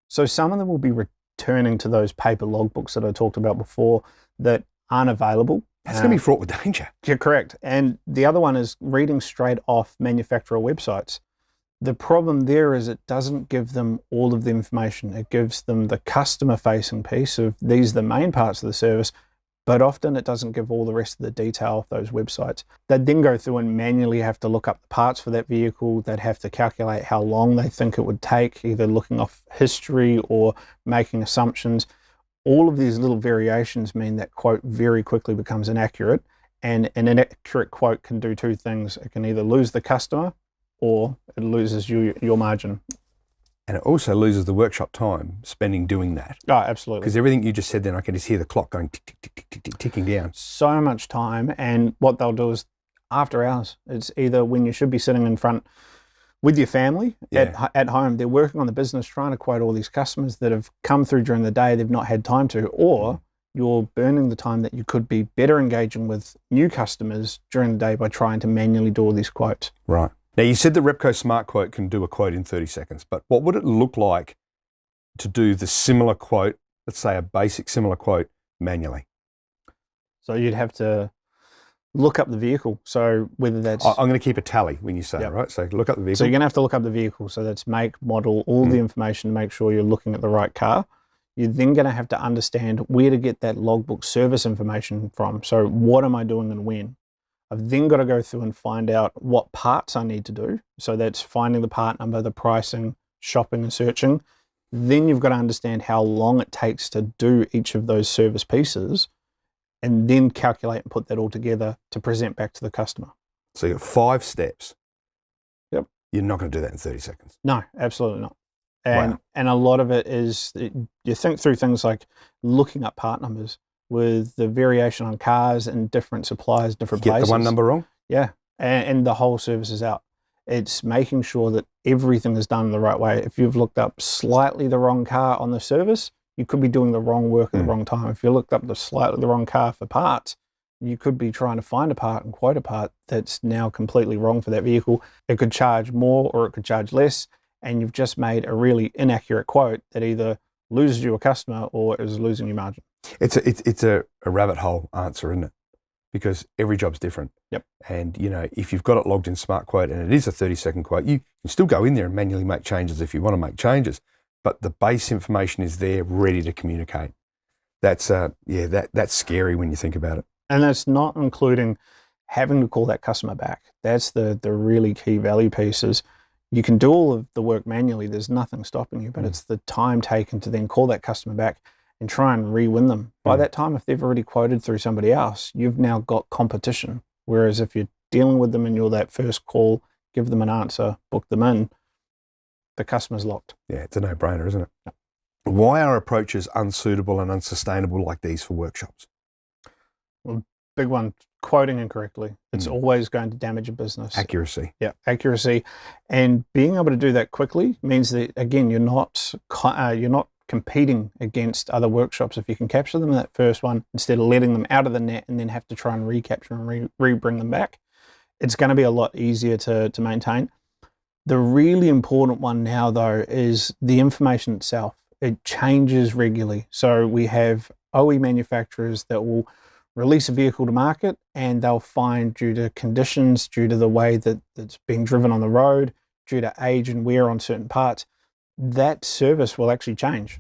So some of them will be returning to those paper logbooks that I talked about before that aren't available. That's going to be fraught with danger. You're correct. And the other one is reading straight off manufacturer websites. The problem there is it doesn't give them all of the information. It gives them the customer-facing piece of these are the main parts of the service, but often it doesn't give all the rest of the detail of those websites. They'd then go through and manually have to look up the parts for that vehicle. They'd have to calculate how long they think it would take, either looking off history or making assumptions. All of these little variations mean that quote very quickly becomes inaccurate, and an inaccurate quote can do two things. It can either lose the customer or it loses your margin. And it also loses the workshop time spending doing that. Oh, absolutely. Because everything you just said then, I can just hear the clock going tick, tick, tick, tick, tick, tick, ticking down. So much time. And what they'll do is after hours, it's either when you should be sitting in front with your family at home, they're working on the business, trying to quote all these customers that have come through during the day they've not had time to, or you're burning the time that you could be better engaging with new customers during the day by trying to manually do all these quotes. Right. Now, you said the Repco Smart Quote can do a quote in 30 seconds, but what would it look like to do the similar quote, let's say a basic similar quote, manually? So you'd have to look up the vehicle. So whether that's... I'm going to keep a tally when you say it, right? So look up the vehicle. So you're going to have to look up the vehicle. So that's make, model, all the information to make sure you're looking at the right car. You're then going to have to understand where to get that logbook service information from. So what am I doing and when? I've then got to go through and find out what parts I need to do. So that's finding the part number, the pricing, shopping and searching. Then you've got to understand how long it takes to do each of those service pieces, and then calculate and put that all together to present back to the customer. So you've got 5 steps. Yep. You're not going to do that in 30 seconds. No, absolutely not. And a lot of it is, you think through things like looking up part numbers with the variation on cars and different suppliers, different places. Get the one number wrong? Yeah, and the whole service is out. It's making sure that everything is done the right way. If you've looked up slightly the wrong car on the service, you could be doing the wrong work at the wrong time. If you looked up slightly the wrong car for parts, you could be trying to find a part and quote a part that's now completely wrong for that vehicle. It could charge more or it could charge less, and you've just made a really inaccurate quote that either loses you a customer or is losing your margin. It's a rabbit hole answer, isn't it? Because every job's different. Yep. And, you know, if you've got it logged in Smart Quote and it is a 30-second quote, you can still go in there and manually make changes if you want to make changes. But the base information is there, ready to communicate. That's that's scary when you think about it. And that's not including having to call that customer back. That's the really key value piece is you can do all of the work manually. There's nothing stopping you, but it's the time taken to then call that customer back and try and re-win them. By that time, if they've already quoted through somebody else, you've now got competition. Whereas if you're dealing with them and you're that first call, give them an answer, book them in, the customer's locked. Yeah, it's a no-brainer, isn't it? Yep. Why are approaches unsuitable and unsustainable like these for workshops? Well, big one, quoting incorrectly. It's always going to damage a business. Accuracy. Yeah, accuracy. And being able to do that quickly means that, again, you're not competing against other workshops. If you can capture them in that first one, instead of letting them out of the net and then have to try and recapture and re-bring them back, it's going to be a lot easier to maintain. The really important one now, though, is the information itself. It changes regularly. So we have OE manufacturers that will release a vehicle to market, and they'll find, due to conditions, due to the way that it's being driven on the road, due to age and wear on certain parts, that service will actually change.